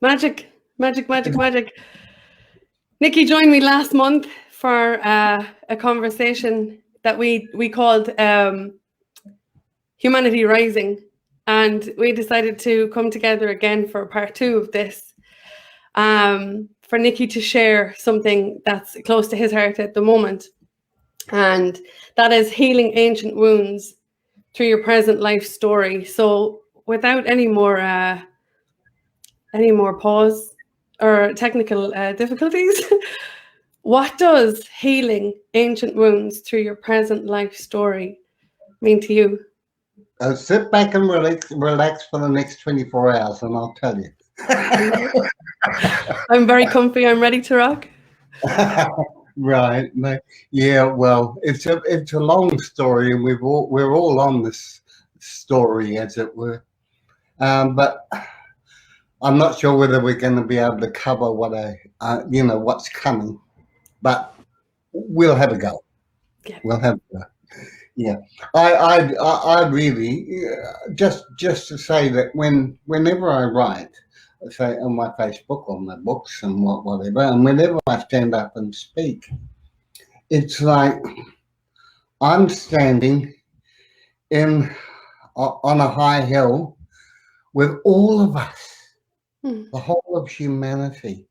Magic, magic, magic, magic. Nicky joined me last month for a conversation that we called Humanity Rising, and we decided to come together again for part 2 of this, for Nicky to share something that's close to his heart at the moment, and that is healing ancient wounds through your present life story. So without any more pause or technical difficulties, what does healing ancient wounds through your present life story mean to you? Sit back and relax for the next 24 hours, and I'll tell you. I'm very comfy. I'm ready to rock. Right. No, yeah. Well, it's a long story, and we're all on this story, as it were. But I'm not sure whether we're going to be able to cover what's coming. But we'll have a go. Yeah. We'll have a go. Yeah, I really just to say that whenever I write, say on my Facebook or my books and whatever, and whenever I stand up and speak, it's like I'm standing on a high hill with all of us, the whole of humanity,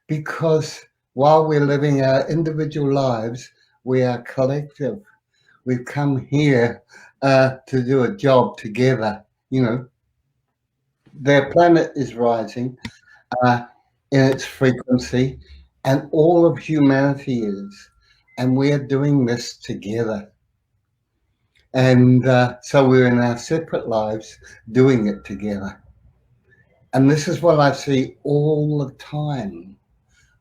because while we're living our individual lives, we are collective. We've come here to do a job together. Their planet is rising in its frequency, and all of humanity is, and we're doing this together. And so we're in our separate lives doing it together. And this is what I see all the time.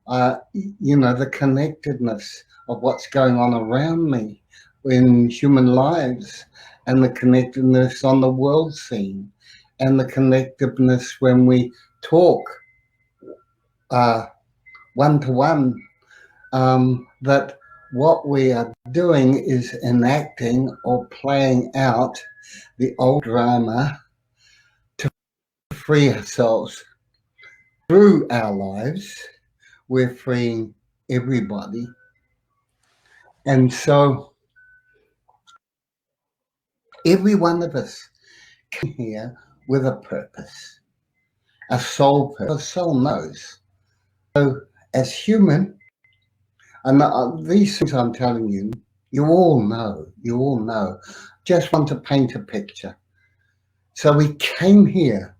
The connectedness of what's going on around me in human lives, and the connectedness on the world scene, and the connectiveness when we talk one-to-one, that what we are doing is enacting or playing out the old drama to free ourselves. Through our lives, we're freeing everybody. And so every one of us came here with a purpose, a soul purpose. The soul knows. So as human, and these things I'm telling you, you all know. Just want to paint a picture. So we came here.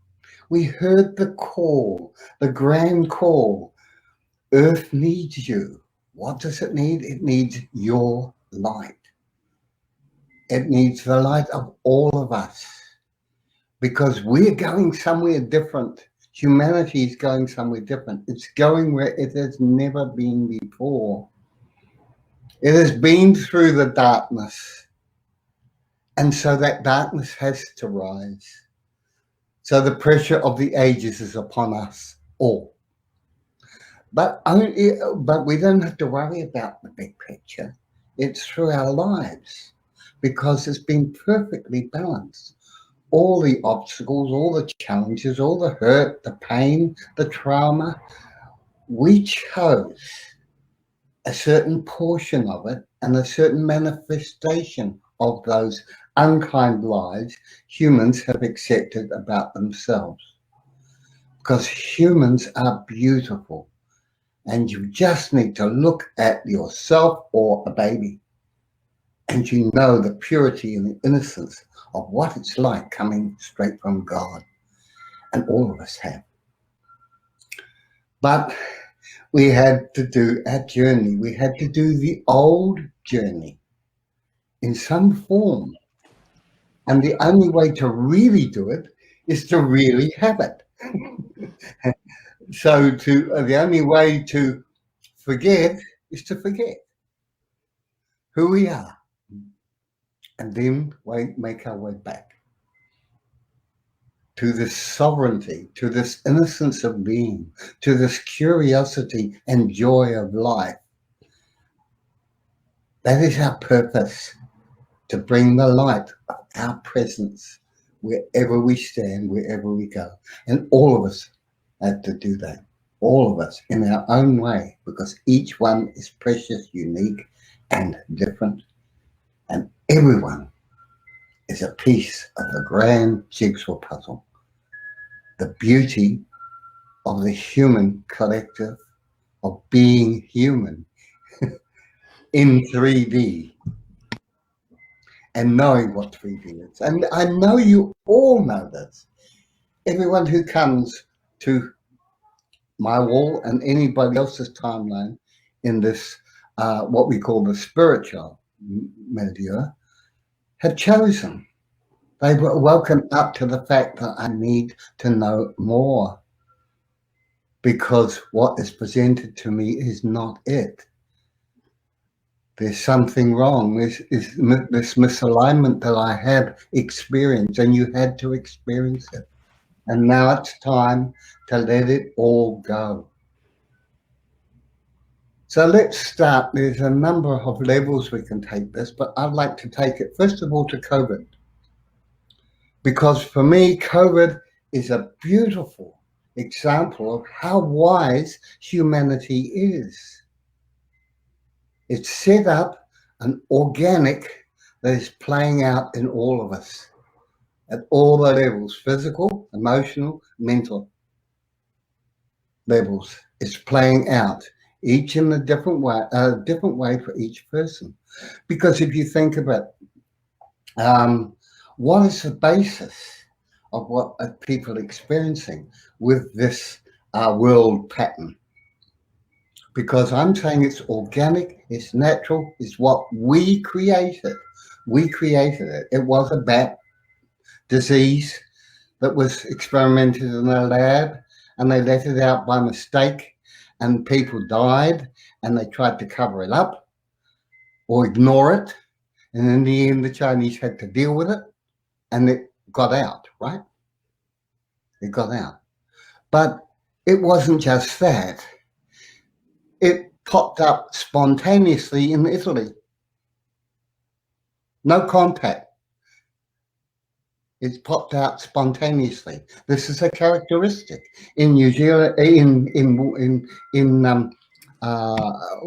We heard the call, the grand call. Earth needs you. What does it need? It needs your light. It needs the light of all of us, because we're going somewhere different. Humanity is going somewhere different. It's going where it has never been before. It has been through the darkness, and so that darkness has to rise. So the pressure of the ages is upon us all. But we don't have to worry about the big picture. It's through our lives, because it's been perfectly balanced. All the obstacles, all the challenges, all the hurt, the pain, the trauma, we chose a certain portion of it and a certain manifestation of those unkind lies humans have accepted about themselves. Because humans are beautiful, and you just need to look at yourself or a baby, and you know the purity and the innocence of what it's like coming straight from God. And all of us have. But we had to do our journey. We had to do the old journey in some form. And the only way to really do it is to really have it. So the only way to forget is to forget who we are, and then we make our way back to this sovereignty, to this innocence of being, to this curiosity and joy of life. That is our purpose, to bring the light of our presence wherever we stand, wherever we go. And all of us have to do that. All of us in our own way, because each one is precious, unique, and different. And everyone is a piece of the grand jigsaw puzzle. The beauty of the human collective, of being human in 3D and knowing what 3D is. And I know you all know this. Everyone who comes to my wall and anybody else's timeline in this, what we call the spiritual milieu, have chosen. They were woken up to the fact that I need to know more, because what is presented to me is not it. There's something wrong. This misalignment that I have experienced, and you had to experience it. And now it's time to let it all go. So let's start. There's a number of levels we can take this, but I'd like to take it first of all to COVID. Because for me, COVID is a beautiful example of how wise humanity is. It's set up an organic that is playing out in all of us at all the levels, physical, emotional, mental levels. It's playing out, each in a different way for each person. Because if you think about what is the basis of what people are experiencing with this world pattern? Because I'm saying it's organic, it's natural, it's what we created. We created it. It was a bat disease that was experimented in a lab, and they let it out by mistake, and people died, and they tried to cover it up or ignore it. And in the end, the Chinese had to deal with it, and it got out, right? It got out. But it wasn't just that. It popped up spontaneously in Italy. No contact. It popped out spontaneously. This is a characteristic in New Zealand, in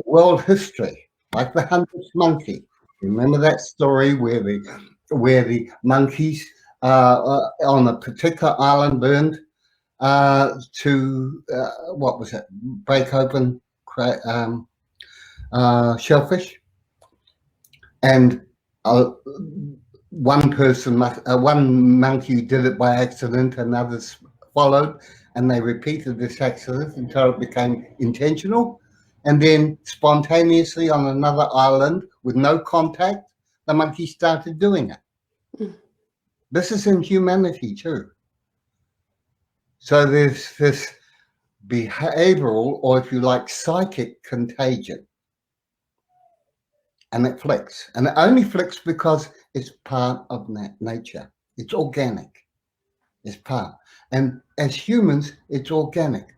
world history, like the 100th monkey. Remember that story where the monkeys on a particular island burned to what was it? Break open shellfish, and one monkey did it by accident, and others followed, and they repeated this accident until it became intentional. And then spontaneously on another island with no contact, the monkey started doing it. This is in humanity too. So there's this behavioral, or if you like, psychic contagion. And it flicks. And it only flicks because it's part of nature. It's organic. It's part. And as humans, it's organic.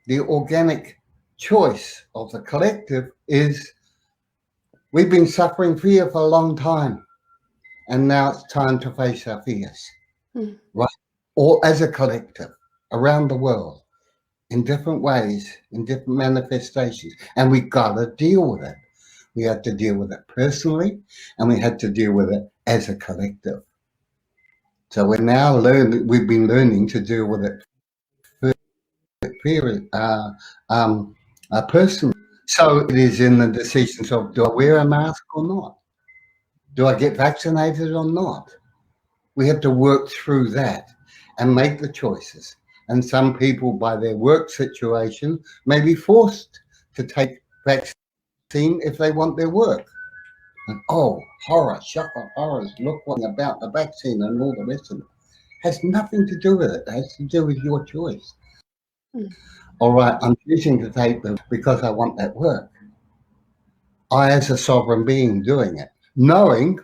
The organic choice of the collective is we've been suffering fear for a long time. And now it's time to face our fears. Right? Or as a collective around the world, in different ways, in different manifestations. And we've got to deal with it. We had to deal with it personally, and we had to deal with it as a collective. So we're now we've been learning to deal with it personally. So it is in the decisions of, do I wear a mask or not? Do I get vaccinated or not? We have to work through that and make the choices. And some people, by their work situation, may be forced to take vaccine if they want their work. And oh, horror, shock of horrors, look what about the vaccine and all the rest of it. Has nothing to do with it. It has to do with your choice. All right, I'm choosing to take them because I want that work. I, as a sovereign being, doing it, knowing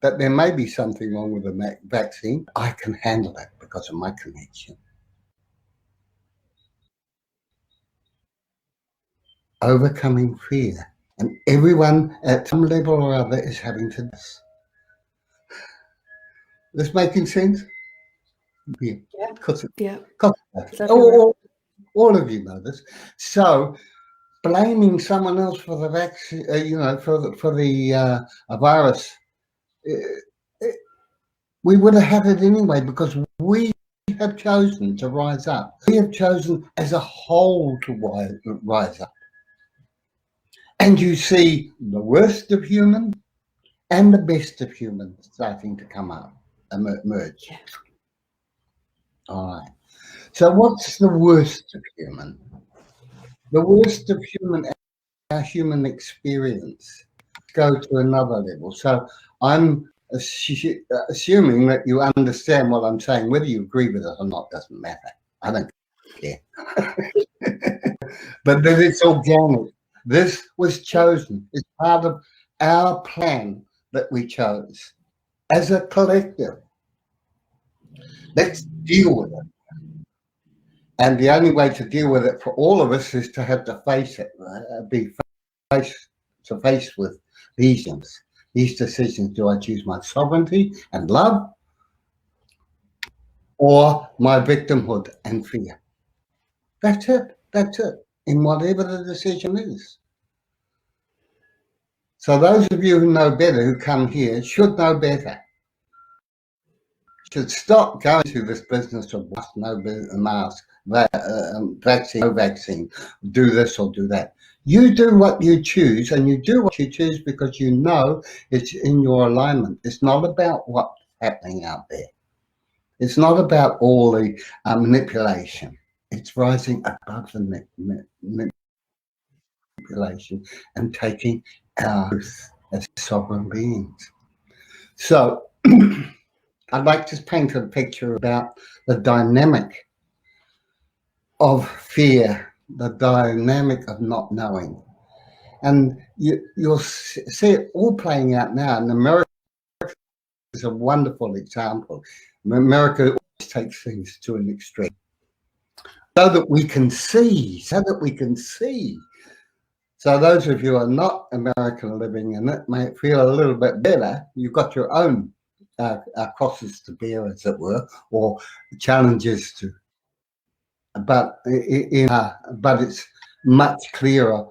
that there may be something wrong with the vaccine, I can handle it because of my connection. Overcoming fear. And everyone at some level or other is having to do this. This making sense? Yeah. Yeah. Because Yeah. It's everywhere. all of you know this. So blaming someone else for the vaccine, for the virus, uh, we would have had it anyway because we have chosen to rise up. We have chosen as a whole to rise up. And you see the worst of human and the best of humans starting to come up, emerge. Yeah. All right. So what's the worst of human? The worst of human, our human experience. Go to another level. So I'm assuming that you understand what I'm saying. Whether you agree with it or not doesn't matter. I don't care. But that it's organic. This was chosen. It's part of our plan that we chose as a collective. Let's deal with it. And the only way to deal with it for all of us is to have to face it, be face to face with these things, these decisions. Do I choose my sovereignty and love or my victimhood and fear? That's it. That's it. In whatever the decision is. So those of you who know better, who come here, should know better. Should stop going to this business of no mask, vaccine, no vaccine, do this or do that. You do what you choose, and you do what you choose because you know it's in your alignment. It's not about what's happening out there. It's not about all the manipulation. It's rising above the manipulation and taking our truth as sovereign beings. So I'd like to paint a picture about the dynamic of fear, the dynamic of not knowing. And you'll see it all playing out now. And America is a wonderful example. America always takes things to an extreme so that we can see, So those of you who are not American living in it may feel a little bit better. You've got your own crosses to bear, as it were, or challenges to. But it's much clearer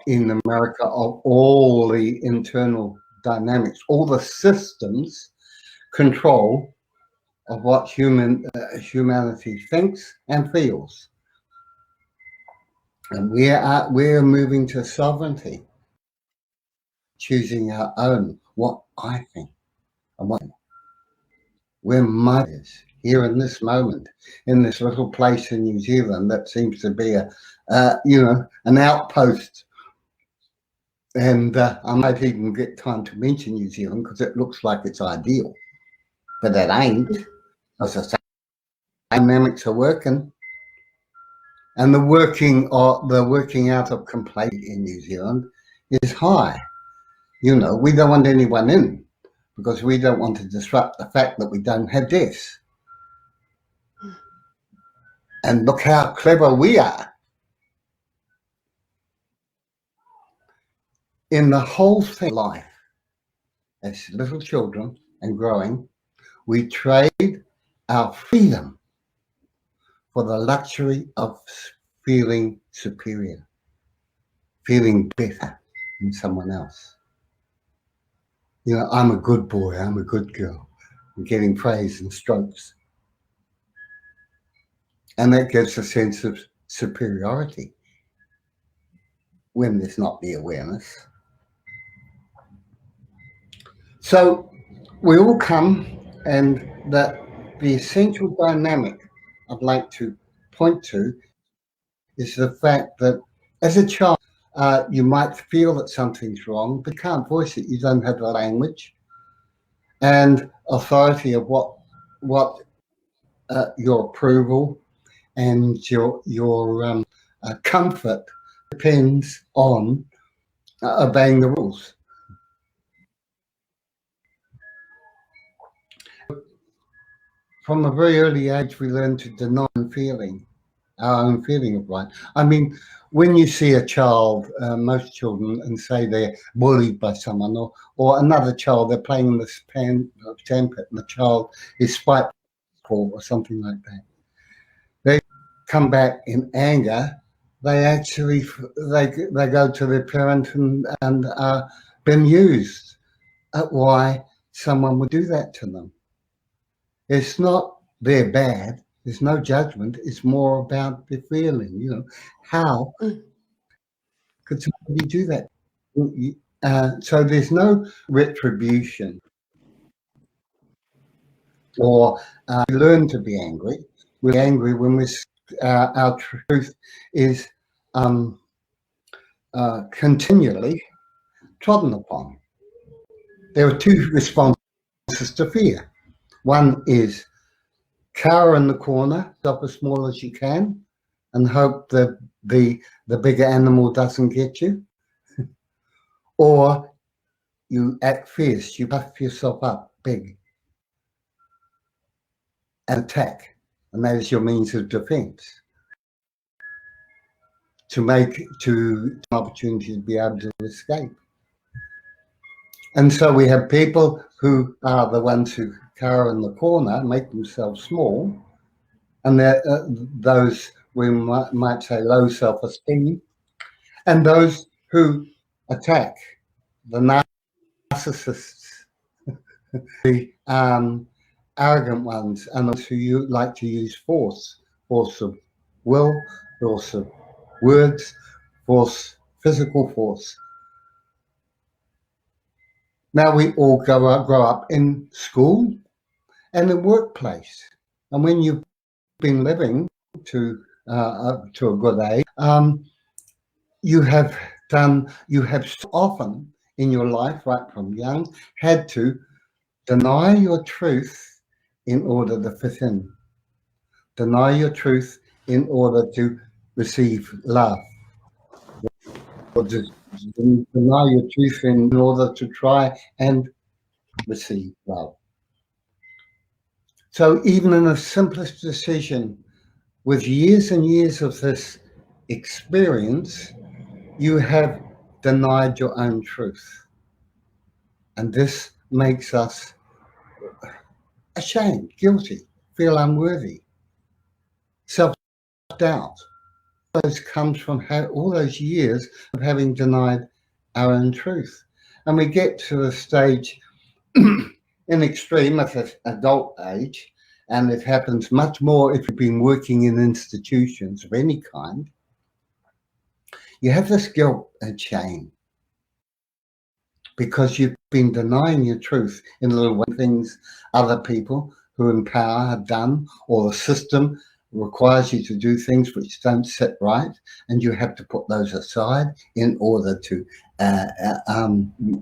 in America of all the internal dynamics, all the systems control of what humanity thinks and feels. And we're moving to sovereignty, choosing our own, what I think and what we're mothers here in this moment, in this little place in New Zealand that seems to be an outpost. And I might even get time to mention New Zealand because it looks like it's ideal, but it ain't. As I say, dynamics are working, and the working out of complaint in New Zealand is high. We don't want anyone in because we don't want to disrupt the fact that we don't have this. And look how clever we are. In the whole thing of life, as little children and growing, we trade our freedom for the luxury of feeling superior, feeling better than someone else. I'm a good boy, I'm a good girl, and getting praise and strokes. And that gives a sense of superiority when there's not the awareness. So we all come, and the essential dynamic I'd like to point to is the fact that as a child, you might feel that something's wrong, but can't voice it. You don't have the language and authority of what your approval and your comfort depends on obeying the rules. From a very early age, we learn to deny feeling our own feeling of right. I mean, when you see a child, most children, and say they're bullied by someone, or another child, they're playing in the sandpit, and the child is spiteful or something like that. They come back in anger. They actually they go to their parent and been used at why someone would do that to them. It's not they're bad. There's no judgment. It's more about the feeling. You know, how could somebody do that? So there's no retribution, or we learn to be angry. We're angry when our truth is continually trodden upon. There are two responses to fear. One is cower in the corner, stop as small as you can, and hope that the bigger animal doesn't get you. Or you act fierce, you puff yourself up big and attack, and that is your means of defense to make an opportunity to be able to escape. And so we have people who are the ones who cower in the corner, make themselves small, and they're those we might say low self-esteem, and those who attack, the narcissists, the arrogant ones, and those who like to use force of will, force of words, physical force. Now we all grow up in school and in workplace, and when you've been living to a good age, you have so often in your life, right from young, had to deny your truth in order to fit in. Deny your truth in order to receive love. Or just deny your truth in order to try and receive love. So even in the simplest decision, with years and years of this experience, you have denied your own truth. And this makes us ashamed, guilty, feel unworthy. Self-doubt. Those comes from all those years of having denied our own truth. And we get to the stage in extreme at an adult age, and it happens much more if you've been working in institutions of any kind. You have this guilt and shame because you've been denying your truth in little things other people who in power have done, or the system requires you to do things which don't sit right, and you have to put those aside in order to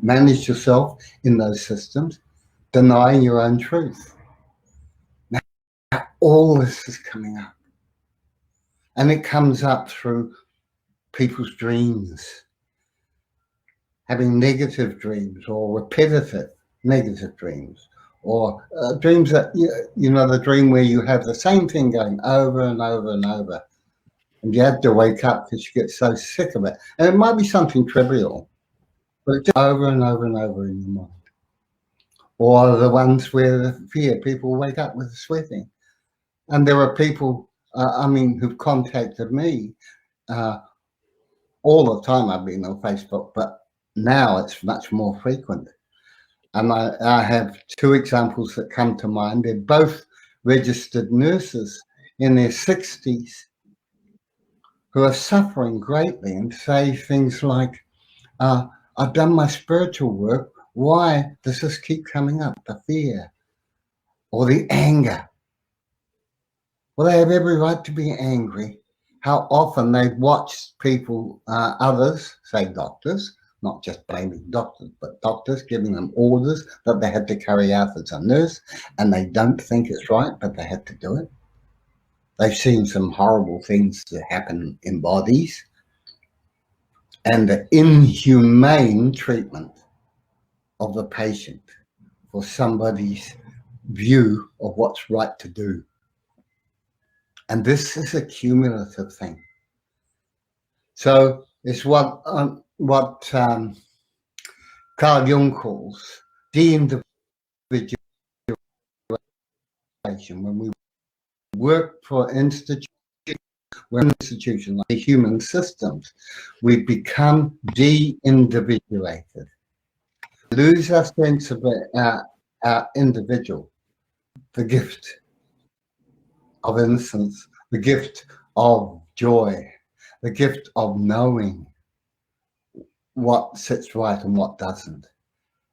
manage yourself in those systems, denying your own truth. Now, all this is coming up, and it comes up through people's dreams, having negative dreams or repetitive negative dreams, or dreams that, you know, the dream where you have the same thing going over and over and over, and you have to wake up because you get so sick of it. And it might be something trivial, but it's over and over and over in your mind. Or the ones where the fear, people wake up with sweating. And there are people, who've contacted me all the time. I've been on Facebook, but now it's much more frequent. And I have two examples that come to mind. They're both registered nurses in their 60s who are suffering greatly and say things like, I've done my spiritual work. Why does this keep coming up? The fear or the anger. Well, they have every right to be angry. How often they've watched people, others, say doctors, not just blaming doctors, but doctors giving them orders that they had to carry out as a nurse, and they don't think it's right, but they had to do it. They've seen some horrible things that happen in bodies, and the inhumane treatment of the patient for somebody's view of what's right to do. And this is a cumulative thing. So it's what Carl Jung calls de-individuation. When we work for institutions, like the human systems, we become de-individuated, lose our sense of our individual, the gift of innocence, the gift of joy, the gift of knowing what sits right and what doesn't,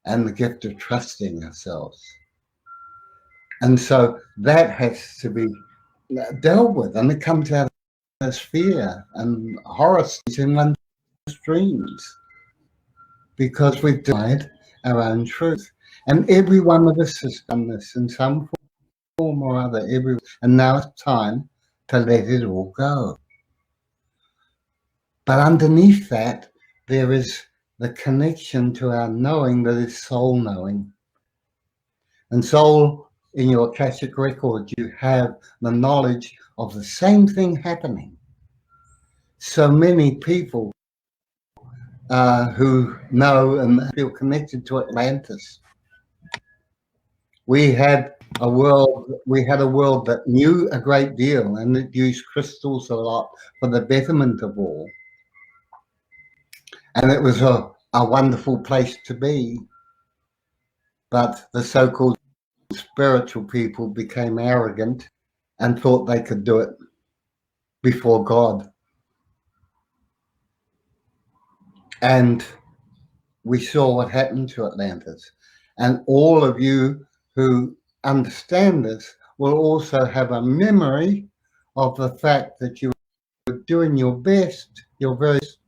and the gift of trusting ourselves. And so that has to be dealt with, and it comes out of fear and horror in one's dreams, because we've denied our own truth. And every one of us has done this in some form or other. And now it's time to let it all go. But underneath that, there is the connection to our knowing that is soul knowing. And soul, in your Akashic record, you have the knowledge of the same thing happening. So many people who know and feel connected to Atlantis. We had a world that knew a great deal, and it used crystals a lot for the betterment of all. And it was a wonderful place to be. But the so-called spiritual people became arrogant and thought they could do it before God. And we saw what happened to Atlantis. And all of you who understand this will also have a memory of the fact that you were doing your best, your very best,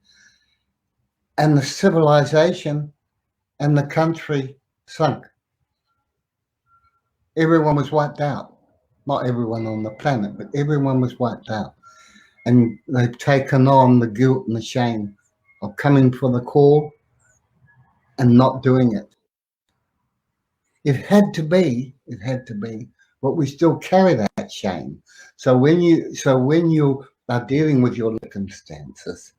and the civilization and the country sunk. Everyone was wiped out. Not everyone on the planet, but everyone was wiped out. And they've taken on the guilt and the shame of coming for the call and not doing it. It had to be, but we still carry that shame. So when you are dealing with your circumstances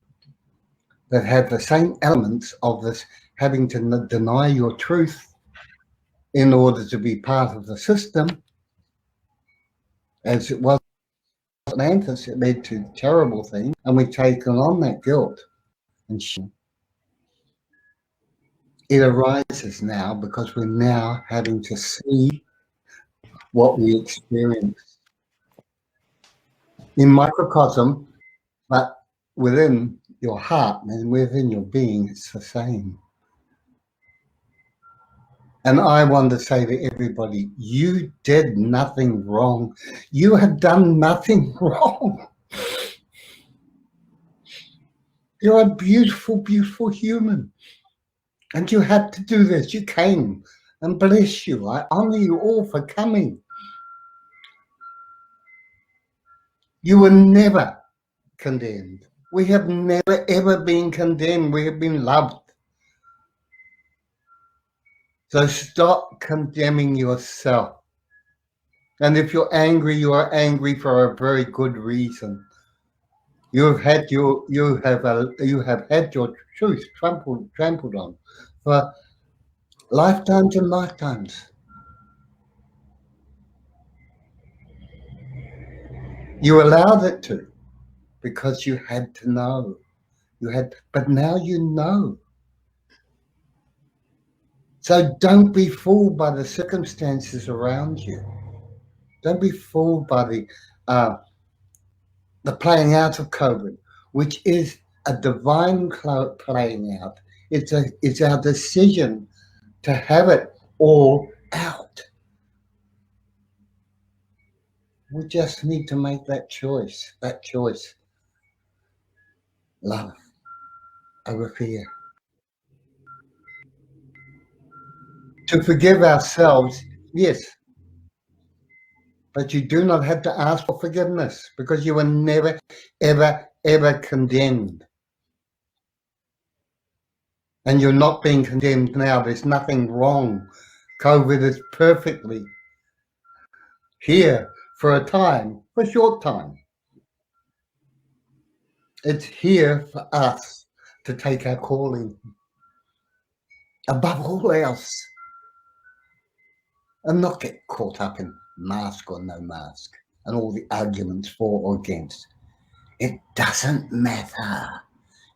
that have the same elements of this having to deny your truth in order to be part of the system, as it was Atlantis, it led to terrible things, and we've taken on that guilt and shame. It arises now because we're now having to see what we experience in microcosm, but within your heart and within your being, it's the same. And I want to say to everybody, you did nothing wrong. You have done nothing wrong. You're a beautiful, beautiful human. And you had to do this. You came, and bless you. I honor you all for coming. You were never condemned. We have never, ever been condemned. We have been loved. So stop condemning yourself. And if you're angry, you are angry for a very good reason. You have had your truth trampled on for lifetimes and lifetimes. You allowed it to, because you had to know. But now you know. So don't be fooled by the circumstances around you. Don't be fooled by the playing out of COVID, which is a divine playing out. It's our decision to have it all out. We just need to make that choice. Love over fear. To forgive ourselves, yes. But you do not have to ask for forgiveness, because you were never, ever, ever condemned. And you're not being condemned now. There's nothing wrong. COVID is perfectly here for a time, for a short time. It's here for us to take our calling above all else and not get caught up in mask or no mask and all the arguments for or against. It doesn't matter.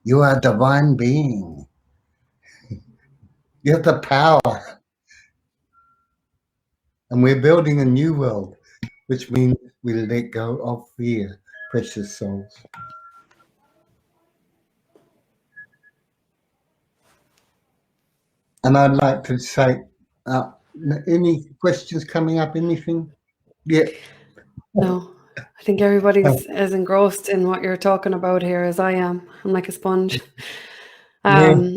You are a divine being. You have the power. And we're building a new world, which means we let go of fear, precious souls. And I'd like to say, any questions coming up, anything? Yeah. No, I think everybody's as engrossed in what you're talking about here as I am. I'm like a sponge. I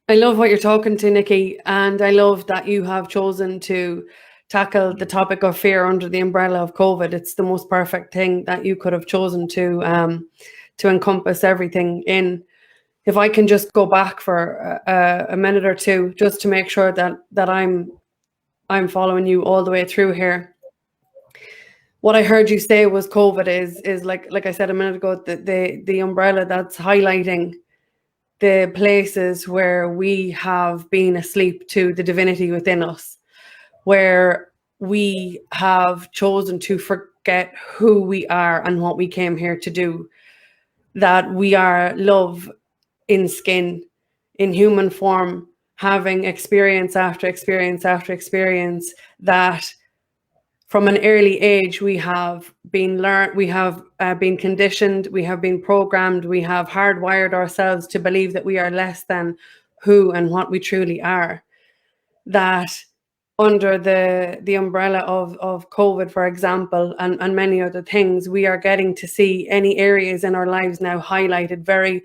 love what you're talking to, Nicky, and I love that you have chosen to tackle the topic of fear under the umbrella of COVID. It's the most perfect thing that you could have chosen to encompass everything in. If I can just go back for a minute or two, just to make sure that I'm following you all the way through here. What I heard you say was COVID is like I said a minute ago, the umbrella that's highlighting the places where we have been asleep to the divinity within us, where we have chosen to forget who we are and what we came here to do, that we are love in skin, in human form, having experience after experience after experience, that from an early age we have been learned, we have been conditioned, we have been programmed, we have hardwired ourselves to believe that we are less than who and what we truly are. That under the umbrella of COVID, for example, and many other things, we are getting to see any areas in our lives now highlighted very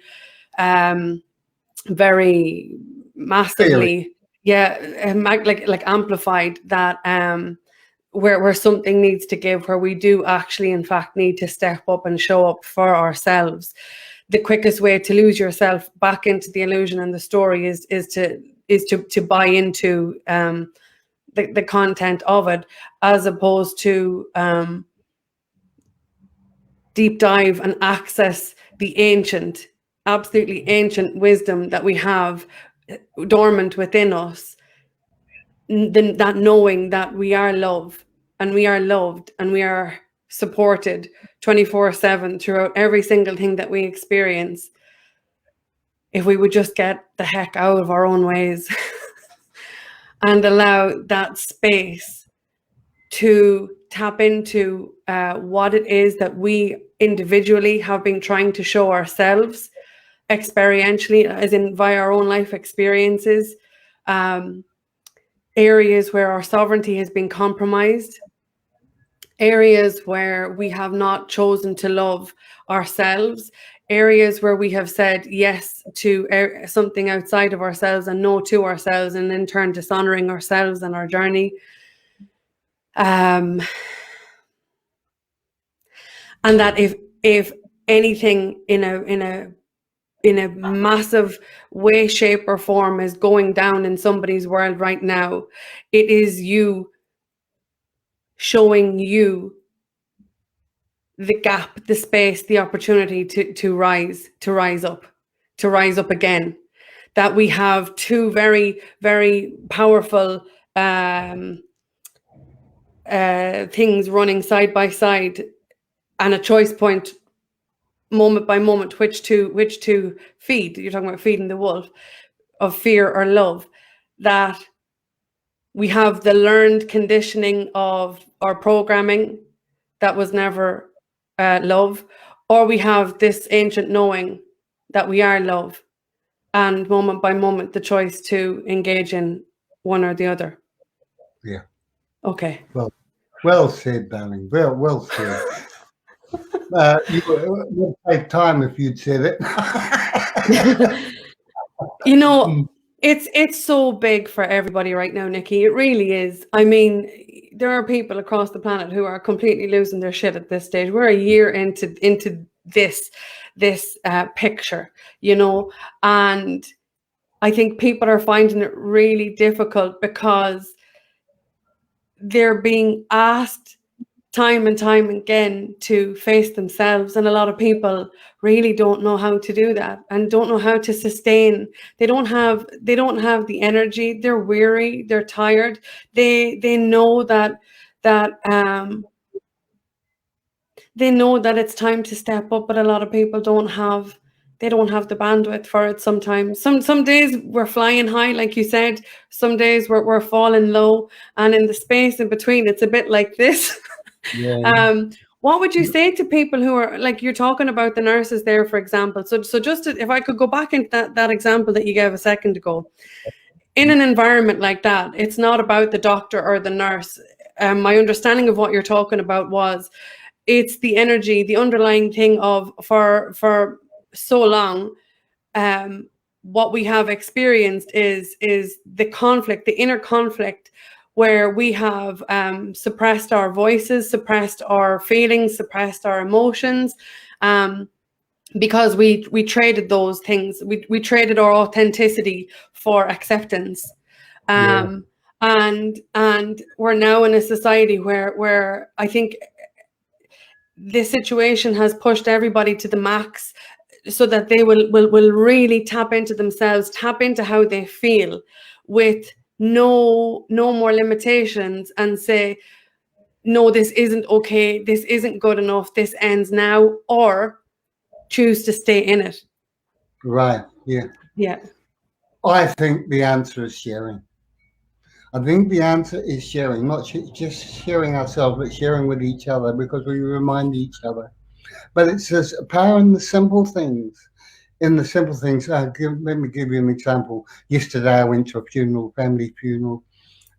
very massively, like amplified, that where something needs to give, where we do actually in fact need to step up and show up for ourselves. The quickest way to lose yourself back into the illusion and the story is to buy into the content of it, as opposed to deep dive and access the ancient, absolutely ancient wisdom that we have dormant within us. That knowing that we are love and we are loved and we are supported 24/7 throughout every single thing that we experience. If we would just get the heck out of our own ways and allow that space to tap into what it is that we individually have been trying to show ourselves experientially, as in via our own life experiences, areas where our sovereignty has been compromised, areas where we have not chosen to love ourselves, areas where we have said yes to something outside of ourselves and no to ourselves, and in turn dishonoring ourselves and our journey. And that if anything in a massive way, shape, or form is going down in somebody's world right now, it is you showing you the gap, the space, the opportunity to rise up again. That we have two very, very powerful things running side by side, and a choice point moment by moment which to feed. You're talking about feeding the wolf of fear or love. That we have the learned conditioning of our programming that was never love, or we have this ancient knowing that we are love, and moment by moment the choice to engage in one or the other. Yeah. Okay. Well said, darling. Well said. You would take time if you'd said it. You know, it's so big for everybody right now, Nicky. It really is. I mean, there are people across the planet who are completely losing their shit at this stage. We're a year into this picture, you know, and I think people are finding it really difficult because they're being asked time and time again to face themselves. And a lot of people really don't know how to do that and don't know how to sustain. They don't have the energy. They're weary, they're tired. They know that they know that it's time to step up, but a lot of people don't have the bandwidth for it sometimes. Some days we're flying high, like you said, some days we're falling low, and in the space in between it's a bit like this. Yeah. What would you say to people who are, like you're talking about the nurses there, for example? So just if I could go back into that example that you gave a second ago, in an environment like that, it's not about the doctor or the nurse. My understanding of what you're talking about was it's the energy, the underlying thing of for so long. What we have experienced is the conflict, the inner conflict, where we have suppressed our voices, suppressed our feelings, suppressed our emotions, because we traded those things. We traded our authenticity for acceptance. Yeah. And we're now in a society where I think this situation has pushed everybody to the max, so that they will really tap into themselves, tap into how they feel, with no more limitations, and say, no, this isn't okay, this isn't good enough, this ends now, or choose to stay in it. Right. Yeah. Yeah. I think the answer is sharing. I think the answer is sharing, not just sharing ourselves, but sharing with each other, because we remind each other. But it's this power in the simple things. In the simple things, let me give you an example. Yesterday, I went to a funeral, family funeral,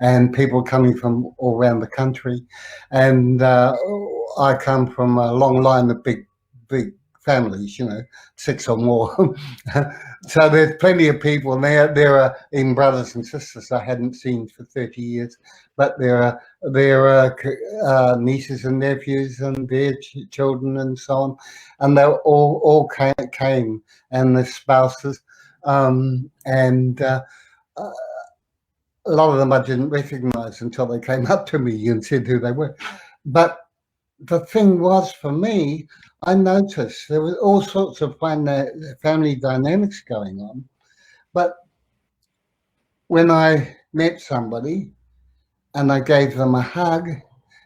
and people coming from all around the country. And I come from a long line of big families, 6 or more. So there's plenty of people there. There are even brothers and sisters I hadn't seen for 30 years, but there are nieces and nephews and their children and so on, and they all came, and the spouses, and a lot of them I didn't recognize until they came up to me and said who they were. But the thing was, for me, I noticed there was all sorts of family dynamics going on. But when I met somebody and I gave them a hug,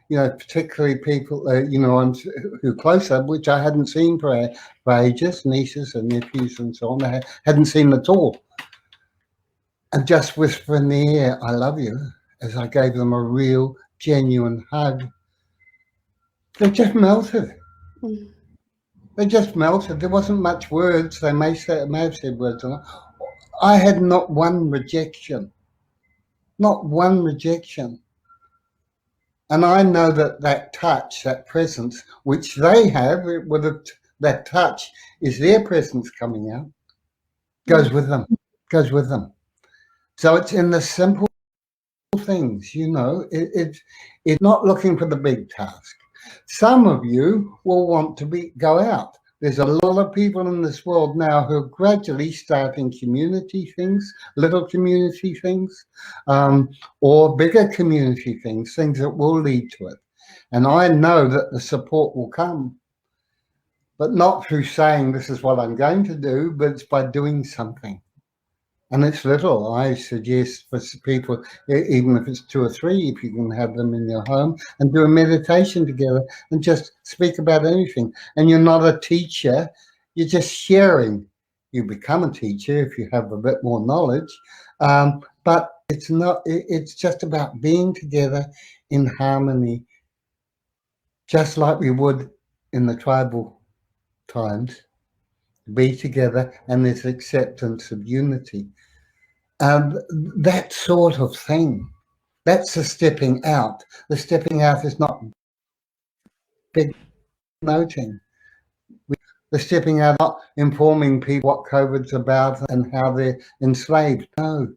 particularly people, who closer, which I hadn't seen for ages, nieces and nephews and so on, I hadn't seen at all. And just whisper in the ear, I love you, as I gave them a real, genuine hug. They just melted. Mm. They just melted. There wasn't much words. They may have said words. I had not one rejection. Not one rejection. And I know that touch, that presence, which they have, that touch is their presence coming out, goes with them, goes with them. So it's in the simple things, it's not looking for the big task. Some of you will want to go out. There's a lot of people in this world now who are gradually starting community things, little community things, or bigger community things that will lead to it. And I know that the support will come, but not through saying this is what I'm going to do, but it's by doing something. And it's little. I suggest for people, even if it's 2 or 3, if you can have them in your home and do a meditation together and just speak about anything. And you're not a teacher, you're just sharing. You become a teacher if you have a bit more knowledge. But it's just about being together in harmony, just like we would in the tribal times. Be together, and there's acceptance of unity. That sort of thing, that's the stepping out. The stepping out is not big noting. The stepping out, not informing people what COVID's about and how they're enslaved. No,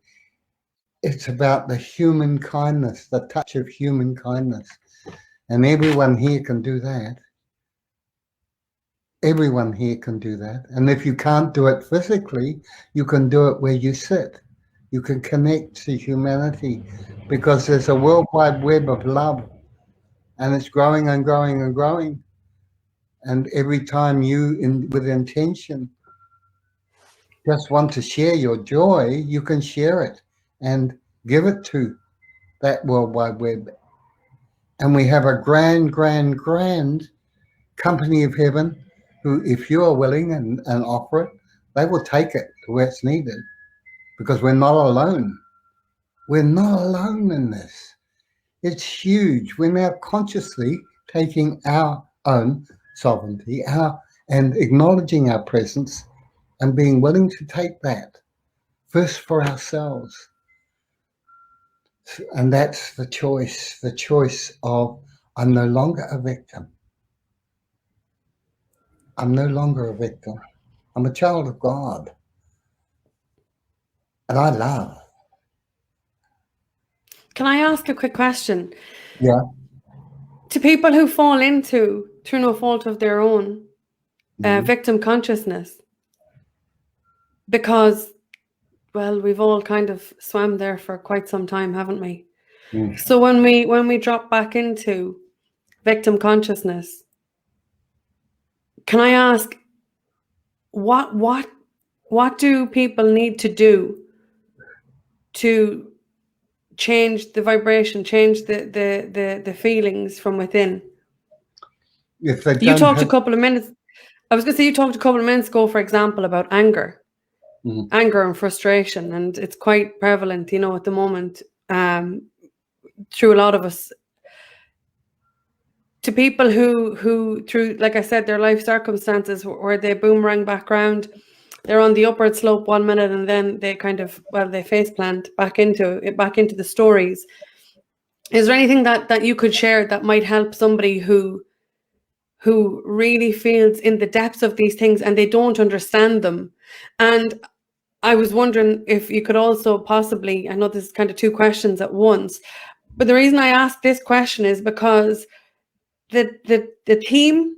it's about the human kindness, the touch of human kindness. And everyone here can do that. Everyone here can do that. And if you can't do it physically, you can do it where you sit. You can connect to humanity, because there's a worldwide web of love, and it's growing and growing and growing. And every time you, with intention, just want to share your joy, you can share it and give it to that World Wide Web. And we have a grand, grand, grand company of heaven who, if you are willing and offer it, they will take it to where it's needed, because we're not alone. We're not alone in this. It's huge. We're now consciously taking our own sovereignty and acknowledging our presence and being willing to take that first for ourselves. And that's the choice of, I'm no longer a victim. I'm no longer a victim. I'm a child of God. And I love. Can I ask a quick question? Yeah. To people who fall into, through no fault of their own, victim consciousness, because, well, we've all kind of swam there for quite some time, haven't we? So when we drop back into victim consciousness, can I ask, what do people need to do to change the vibration, change the feelings from within? If they You don't talked have, a couple of minutes. I was going to say, you talked a couple of minutes ago, for example, about anger, anger and frustration, and it's quite prevalent, at the moment, through a lot of us. To people who through, like I said, their life circumstances where they boomerang back round, they're on the upward slope one minute and then they kind of, they face plant back into the stories. Is there anything that you could share that might help somebody who really feels in the depths of these things and they don't understand them? And I was wondering if you could also possibly, I know this is kind of two questions at once, but the reason I asked this question is because the theme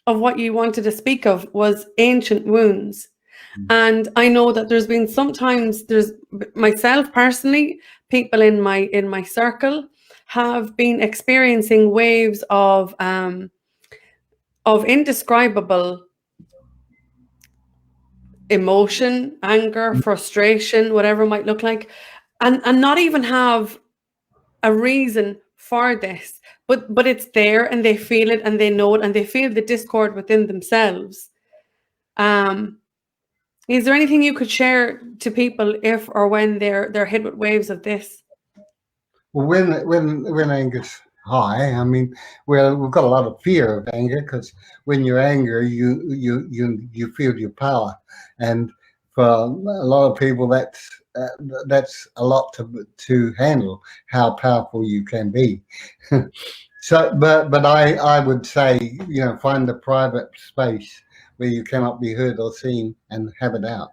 of what you wanted to speak of was ancient wounds. And I know that there's been sometimes, there's myself personally, people in my circle have been experiencing waves of indescribable emotion, anger, frustration, whatever it might look like, and not even have a reason for this, but it's there and they feel it and they know it and they feel the discord within themselves. Is there anything you could share to people if or when they're hit with waves of this? well, when anger's high, I mean, we've got a lot of fear of anger, because when you're angry, you feel your power, and for a lot of people, that's a lot to handle, how powerful you can be. So, but I would say, find a private space where you cannot be heard or seen and have it out.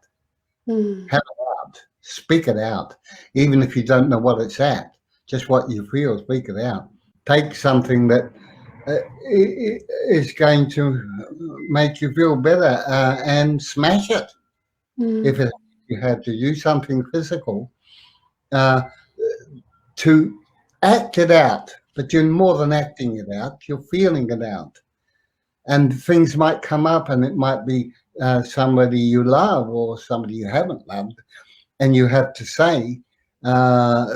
Have it out. Speak it out. Even if you don't know what it's at, just what you feel, speak it out. Take something that is going to make you feel better and smash it. If you had to do something physical, to act it out, but you're more than acting it out, you're feeling it out. And things might come up, and it might be somebody you love or somebody you haven't loved, and you have to say,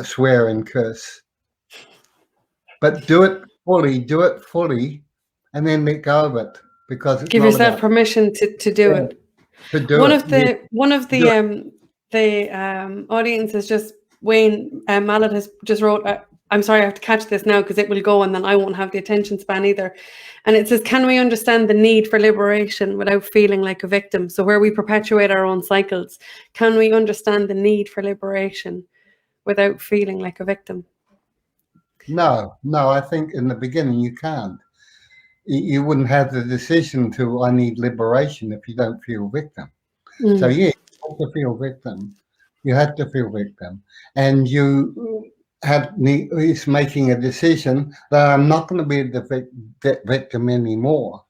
swear and curse. But do it fully, and then let go of it, because it's Give yourself permission to do it. To do one it. One of the audience is just, Wayne Mallet has just wrote, I'm sorry, I have to catch this now because it will go and then I won't have the attention span either. And it says, can we understand the need for liberation without feeling like a victim? So where we perpetuate our own cycles, can we understand the need for liberation without feeling like a victim? No, I think in the beginning you can't. You wouldn't have the decision to, I need liberation, if you don't feel victim. So yeah, you have to feel victim. You have to feel victim. And you is making a decision that I'm not going to be the victim anymore,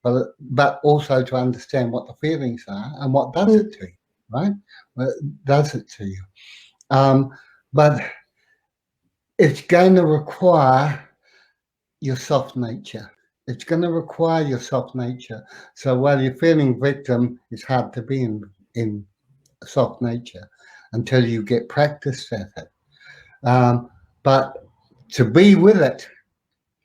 but also to understand what the feelings are and what does it to you, right? What does it to you? But it's going to require your soft nature. It's going to require your soft nature. So while you're feeling victim, it's hard to be in soft nature until you get practiced at it. But to be with it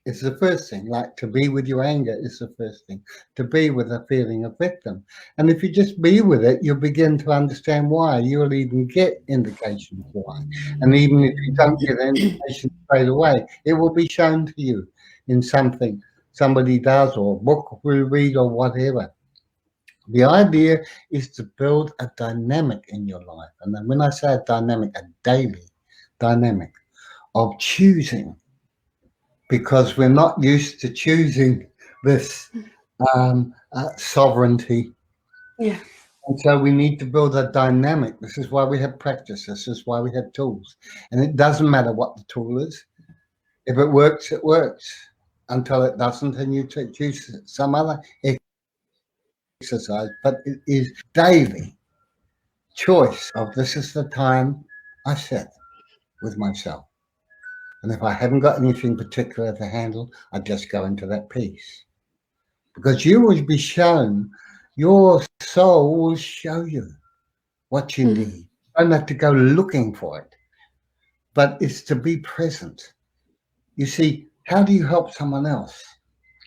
is the first thing. Like to be with your anger is the first thing. To be with a feeling of victim. And if you just be with it, you'll begin to understand why. You'll even get indications why. And even if you don't get indication straight away, it will be shown to you in something somebody does or a book we read or whatever. The idea is to build a dynamic in your life. And then when I say a dynamic, a daily dynamic of choosing, because we're not used to choosing this sovereignty. Yeah. And so we need to build a dynamic. This is why we have practice. This is why we have tools. And it doesn't matter what the tool is. If it works, it works. Until it doesn't, and you choose some other exercise. But it is daily choice of this is the time I sit with myself. And if I haven't got anything particular to handle, I just go into that peace. Because you will be shown, your soul will show you what you need. You don't have to go looking for it, but it's to be present. You see, how do you help someone else?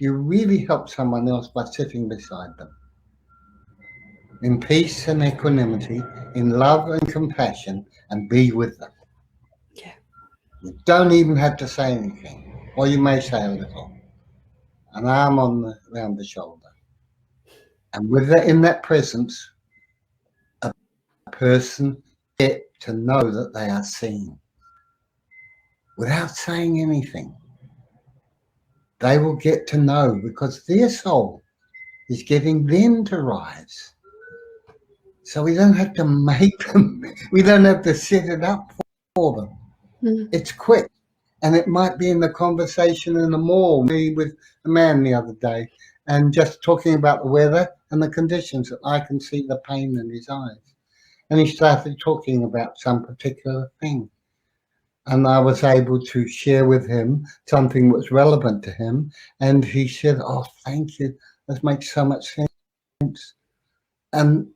You really help someone else by sitting beside them. In peace and equanimity, in love and compassion, and be with them. Yeah. You don't even have to say anything, or you may say a little. An arm around the shoulder. And with that, in that presence, a person get to know that they are seen. Without saying anything, they will get to know because their soul is getting them to rise. So we don't have to make them. We don't have to set it up for them. It's quick. And it might be in the conversation in the mall, me with a man the other day, and just talking about the weather and the conditions, that I can see the pain in his eyes. And he started talking about some particular thing. And I was able to share with him something that was relevant to him. And he said, "Oh, thank you. This makes so much sense." And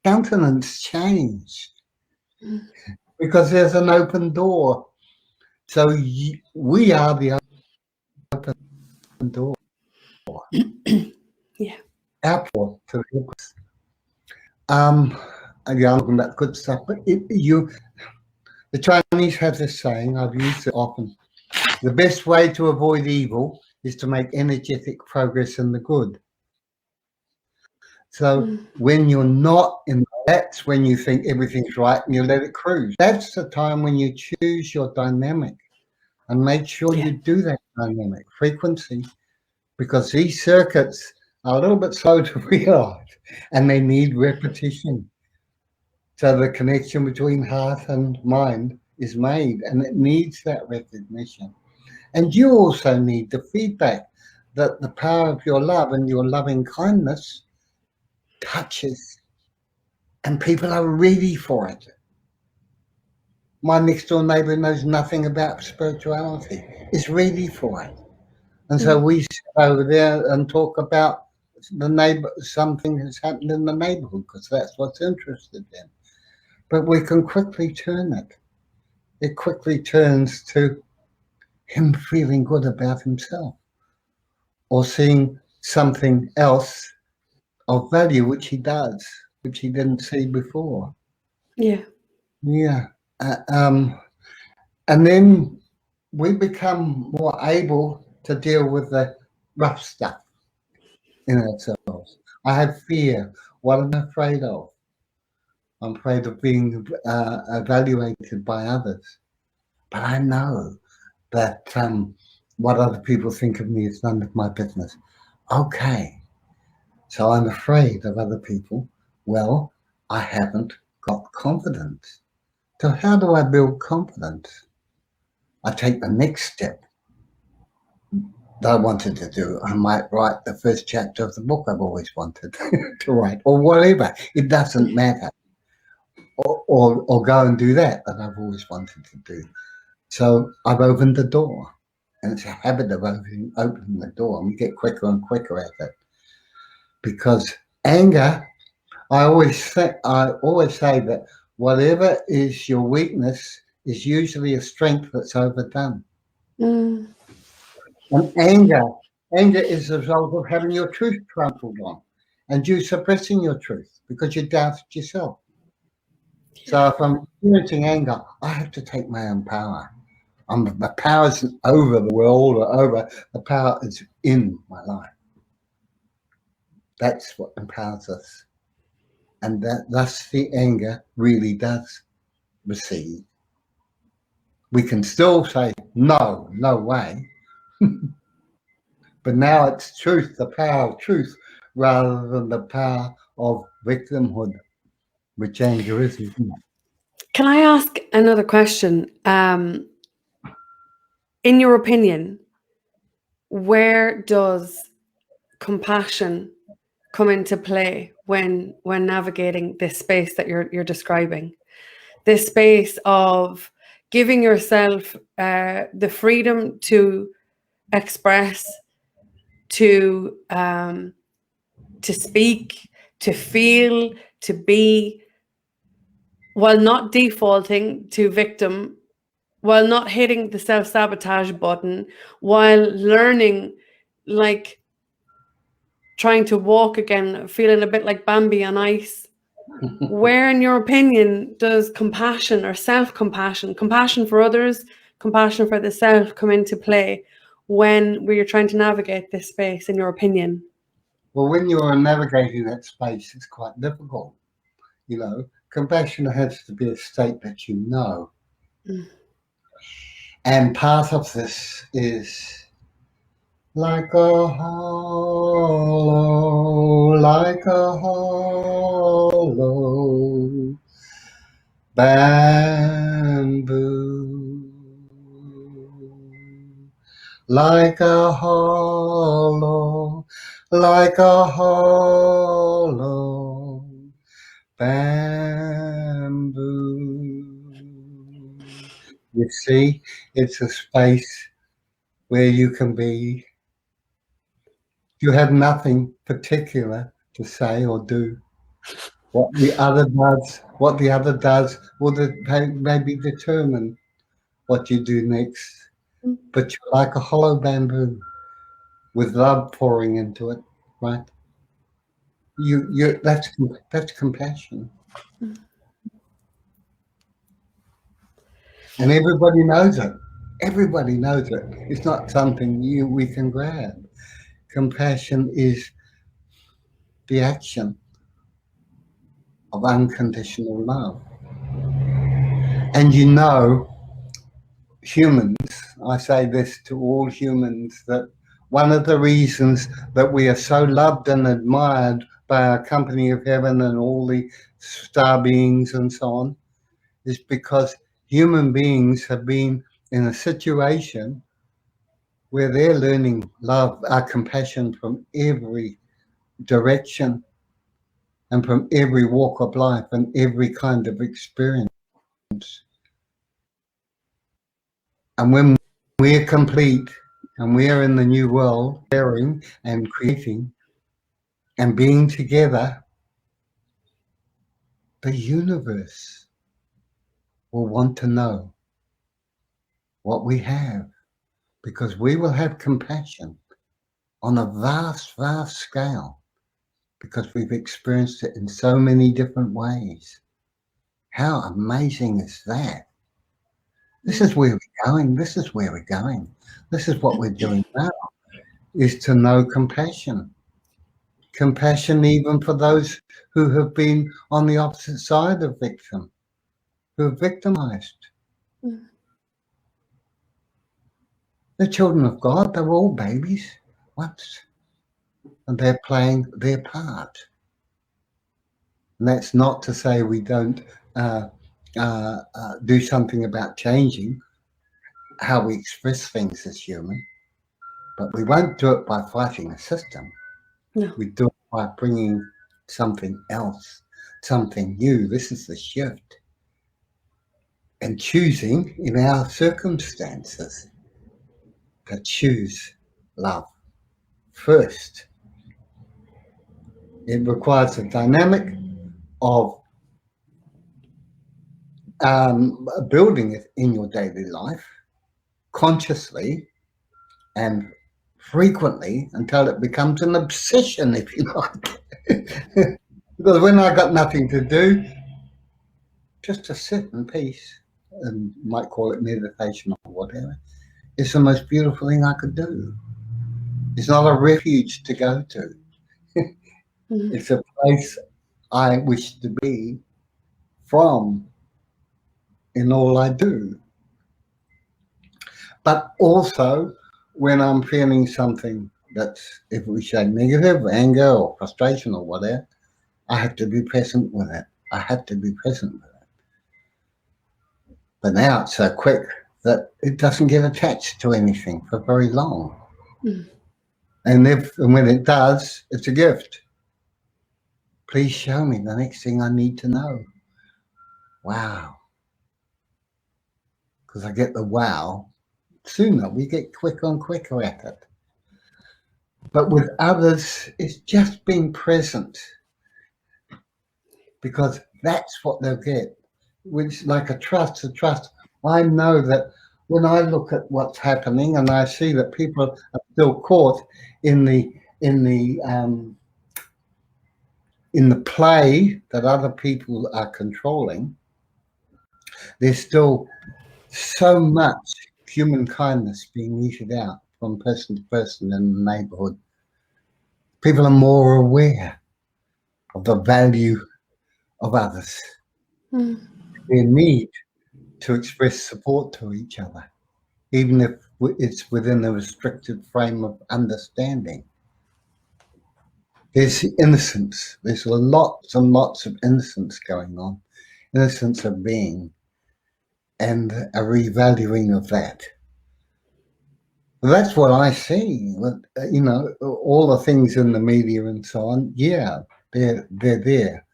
countenance changed because there's an open door. So we are the open door. Yeah. Outward to help us. I'm talking about good stuff, but the Chinese have this saying, I've used it often. The best way to avoid evil is to make energetic progress in the good. So when you're not in, that's when you think everything's right and you let it cruise. That's the time when you choose your dynamic and make sure you do that dynamic frequency, because these circuits are a little bit slow to realize and they need repetition. So the connection between heart and mind is made, and it needs that recognition. And you also need the feedback that the power of your love and your loving kindness touches, and people are ready for it. My next door neighbor knows nothing about spirituality, is ready for it. And so we sit over there and talk about the neighbor, something that's happened in the neighborhood, because that's what's interested in. But we can quickly turn it. It quickly turns to him feeling good about himself or seeing something else of value, which he does, which he didn't see before. Yeah. Yeah. And then we become more able to deal with the rough stuff in ourselves. I have fear. What am I afraid of? I'm afraid of being evaluated by others. But I know that what other people think of me is none of my business. Okay. So I'm afraid of other people. Well, I haven't got confidence. So how do I build confidence? I take the next step that I wanted to do. I might write the first chapter of the book I've always wanted to write, or whatever. It doesn't matter. Or go and do that I've always wanted to do. So I've opened the door. And it's a habit of opening the door, and we get quicker and quicker at it. Because anger, I always say that whatever is your weakness is usually a strength that's overdone. Mm. And anger is the result of having your truth trampled on, and you suppressing your truth because you doubted yourself. So if I'm experiencing anger, I have to take my own power. The power isn't over the world or over, the power is in my life. That's what empowers us. And thus the anger really does recede. We can still say, no, no way. But now it's truth, the power of truth, rather than the power of victimhood, which anger is. Can I ask another question? In your opinion, where does compassion come into play when navigating this space that you're describing? This space of giving yourself the freedom to express, to speak, to feel, to be, while not defaulting to victim, while not hitting the self-sabotage button, while learning, like trying to walk again, feeling a bit like Bambi on ice. Where, in your opinion, does compassion or self-compassion, compassion for others, compassion for the self come into play when we're trying to navigate this space, in your opinion? Well, when you're navigating that space, it's quite difficult. You know, compassion has to be a state that you know. Mm. And part of this is like a hollow bamboo, like a hollow bamboo. You see, it's a space where you can be. You have nothing particular to say or do. What the other does will maybe determine what you do next. But you're like a hollow bamboo with love pouring into it, right? That's compassion. And everybody knows it. Everybody knows it. It's not something we can grab. Compassion is the action of unconditional love. And you know, humans, I say this to all humans, that one of the reasons that we are so loved and admired by our company of heaven and all the star beings and so on is because human beings have been in a situation where they're learning love, compassion from every direction and from every walk of life and every kind of experience. And when we're complete and we are in the new world, sharing and creating and being together, the universe will want to know what we have, because we will have compassion on a vast, vast scale, because we've experienced it in so many different ways. How amazing is that? This is where we're going. This is where we're going. This is what we're doing now, is to know compassion. Compassion even for those who have been on the opposite side of victim, who are victimized. Mm. The children of God, they're all babies once, and they're playing their part. And that's not to say we don't do something about changing how we express things as human, but we won't do it by fighting the system. No. We do it by bringing something else, something new. This is the shift. And choosing in our circumstances to choose love first. It requires a dynamic of building it in your daily life consciously and frequently until it becomes an obsession, if you like. Because when I got nothing to do, just to sit in peace, and might call it meditation or whatever, it's the most beautiful thing I could do. It's not a refuge to go to. It's a place I wish to be from in all I do. But also, when I'm feeling something that's, if we say negative, anger or frustration or whatever, I have to be present with it. I have to be present with it. But now it's so quick that it doesn't get attached to anything for very long. And when it does, it's a gift. Please show me the next thing I need to know. Wow. Because I get the wow sooner. We get quicker and quicker at it. But with others, it's just being present. Because that's what they'll get. Which, like a trust. I know that when I look at what's happening and I see that people are still caught in the play that other people are controlling, there's still so much human kindness being meted out from person to person in the neighborhood. People are more aware of the value of others, their need to express support to each other, even if it's within a restricted frame of understanding. There's innocence. There's lots and lots of innocence going on, innocence of being, and a revaluing of that. That's what I see. All the things in the media and so on. Yeah, they're there.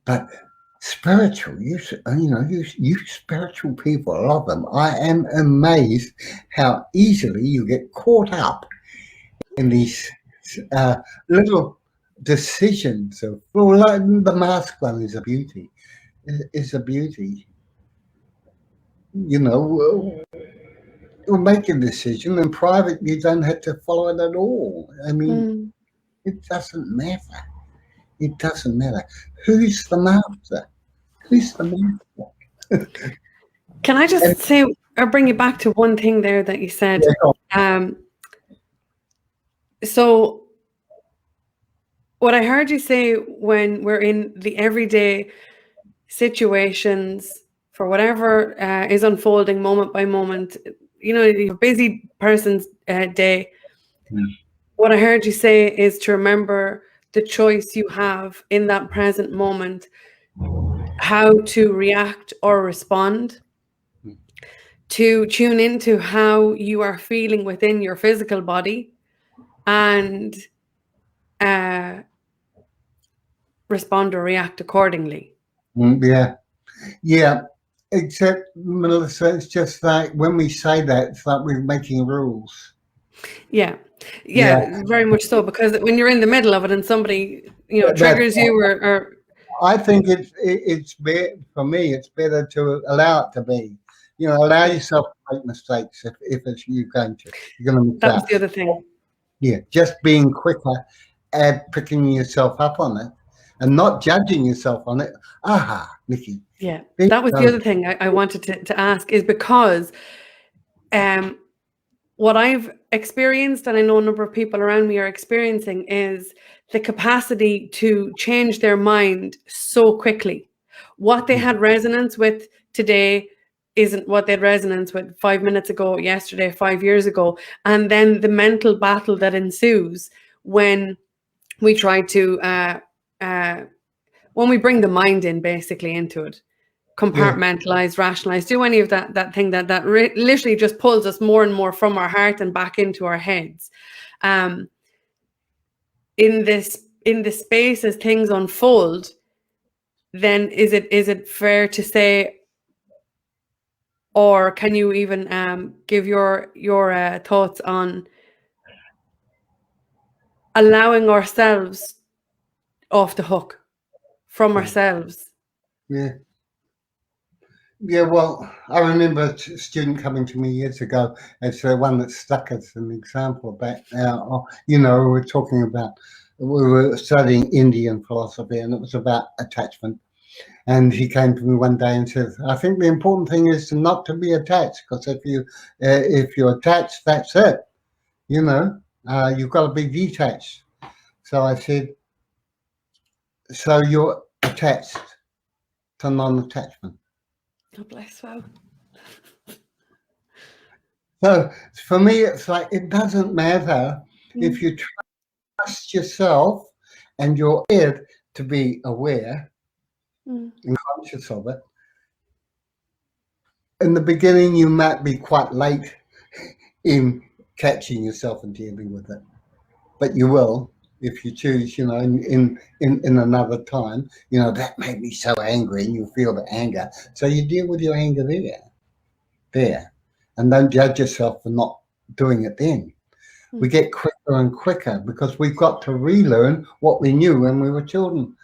But spiritual, you spiritual people, a lot of them. I am amazed how easily you get caught up in these little decisions of, like the mask one is a beauty. Is a beauty. You'll make a decision. In private, you don't have to follow it at all. I mean, it doesn't matter. It doesn't matter. Who's the master? Who's the master? Can I just say, or bring you back to one thing there that you said? Yeah. So what I heard you say when we're in the everyday situations for whatever is unfolding moment by moment, a busy person's day. What I heard you say is to remember the choice you have in that present moment, how to react or respond, to tune into how you are feeling within your physical body, and respond or react accordingly. Yeah. Except, Melissa, it's just like when we say that, it's like we're making rules. Yeah, very much so, because when you're in the middle of it and somebody triggers you or I think it's better for me. It's better to allow it to be. Allow yourself to make mistakes if it's you're going to miss that was the other thing. Yeah, just being quicker at picking yourself up on it and not judging yourself on it. Aha, Nicky. Yeah, that was the other thing I wanted to ask, is because what I've experienced, and I know a number of people around me are experiencing, is the capacity to change their mind so quickly. What they had resonance with today isn't what they had resonance with 5 minutes ago, yesterday, 5 years ago. And then the mental battle that ensues when we try to, when we bring the mind in basically into it, compartmentalize, rationalize, do any of that thing that literally just pulls us more and more from our heart and back into our heads. In the space as things unfold, then is it fair to say Or can you even give your thoughts on allowing ourselves off the hook from ourselves? Yeah. Yeah, well, I remember a student coming to me years ago. It's the one that stuck as an example back now. We were talking about, we were studying Indian philosophy, and it was about attachment. And he came to me one day and said, "I think the important thing is to not to be attached, because if you're attached, that's it. You've got to be detached." So I said, "So you're attached to non-attachment." God bless. Wow. So for me, it's like, it doesn't matter if you trust yourself and you're prepared to be aware and conscious of it. In the beginning, you might be quite late in catching yourself and dealing with it, but you will if you choose. In another time, that made me so angry, and you feel the anger, so you deal with your anger there, and don't judge yourself for not doing it then. We get quicker and quicker because we've got to relearn what we knew when we were children.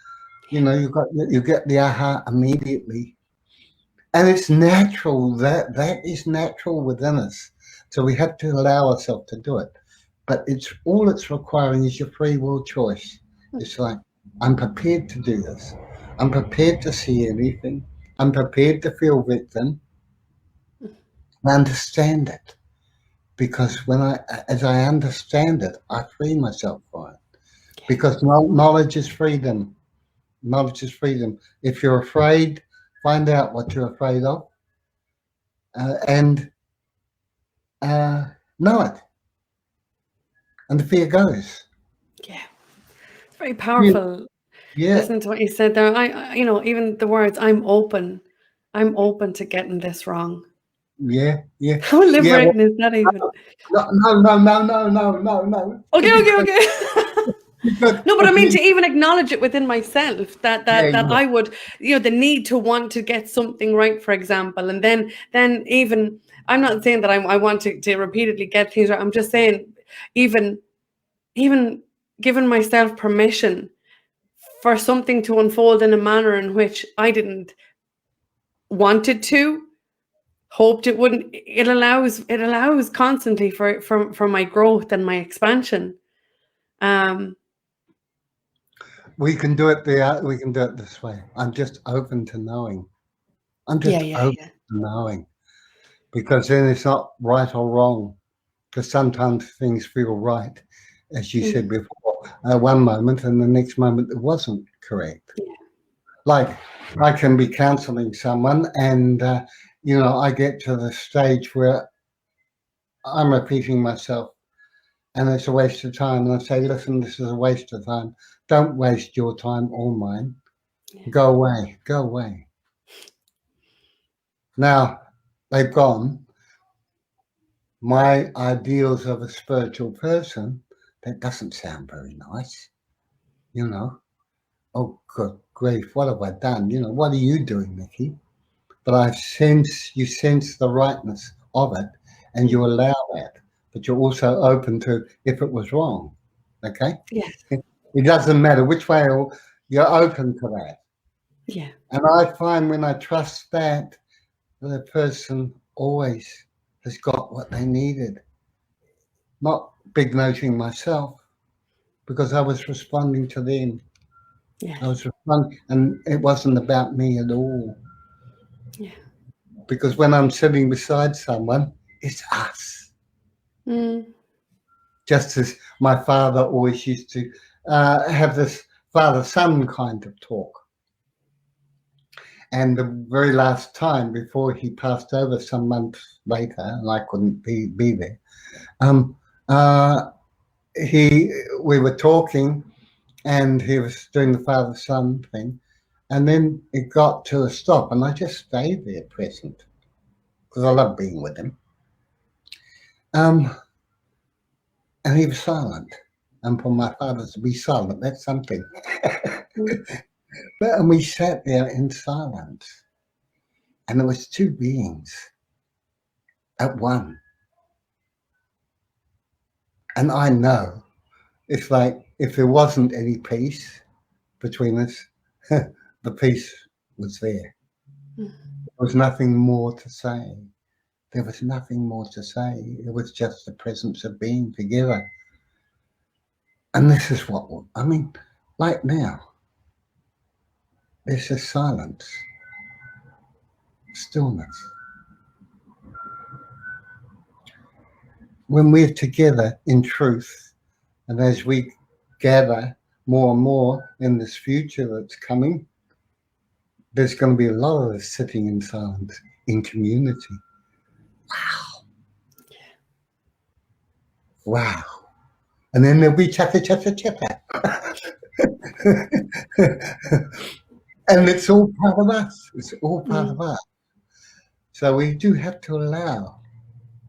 You get the aha immediately, and it's natural. That is natural within us. So we have to allow ourselves to do it. But it's requiring is your free will choice. It's like, I'm prepared to do this. I'm prepared to see anything. I'm prepared to feel victim. I understand it. Because as I understand it, I free myself from it. Because knowledge is freedom. Knowledge is freedom. If you're afraid, find out what you're afraid of, and know it, and the fear goes. Yeah, it's very powerful. Yeah, Listen to what you said there. I even the words, I'm open to getting this wrong. yeah. How liberating is that even? No. Okay. No, but I mean to even acknowledge it within myself that I would, the need to want to get something right, for example, and then even, I'm not saying that I want to repeatedly get things right. I'm just saying even giving myself permission for something to unfold in a manner in which I didn't want it to, hoped it wouldn't. It allows constantly for my growth and my expansion. We can do it we can do it this way. I'm just open to knowing. I'm just open to knowing, because then it's not right or wrong. Because sometimes things feel right, as you said before, one moment, and the next moment it wasn't correct. Yeah. Like, I can be counseling someone, and I get to the stage where I'm repeating myself, and it's a waste of time. And I say, listen, this is a waste of time. Don't waste your time or mine. Yeah. Go away. Now, they've gone. My ideals of a spiritual person, that doesn't sound very nice. Oh, good grief, what have I done? What are you doing, Nicky? But you sense the rightness of it, and you allow that. But you're also open to if it was wrong. Okay? Yes. It doesn't matter which way, you're open to that. Yeah. And I find when I trust that, the person always has got what they needed. Not big noting myself, because I was responding to them. Yeah. I was responding, and it wasn't about me at all. Yeah. Because when I'm sitting beside someone, it's us. Just as my father always used to have this father-son kind of talk. And the very last time before he passed over some months later, and I couldn't be there, we were talking, and he was doing the father-son thing, and then it got to a stop, and I just stayed there present, because I love being with him. And he was silent. And for my father to be silent, that's something. And we sat there in silence. And there was two beings. at one. And I know it's like if there wasn't any peace between us, the peace was there. There was nothing more to say. There was nothing more to say. It was just the presence of being together. And this is what, I mean, like now, there's just silence, stillness. When we're together in truth, and as we gather more and more in this future that's coming, there's going to be a lot of us sitting in silence in community. Wow. Wow. And then there'll be chatter, chatter, chatter. And it's all part of us. It's all part of us. So we do have to allow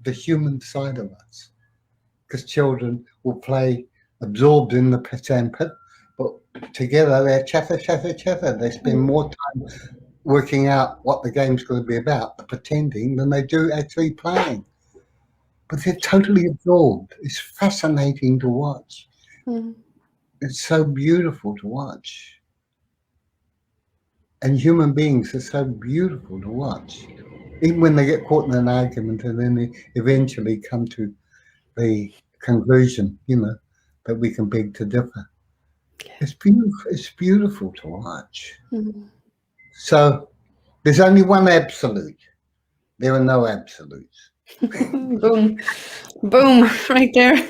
the human side of us, because children will play absorbed in the sandpit, but together they're chatter, chatter, chatter. They spend more time working out what the game's going to be about, the pretending, than they do actually playing. But they're totally absorbed. It's fascinating to watch. It's so beautiful to watch. And human beings are so beautiful to watch. Even when they get caught in an argument and then they eventually come to the conclusion, that we can beg to differ. It's beautiful. It's beautiful to watch. So there's only one absolute. There are no absolutes. Boom. Boom. Right there.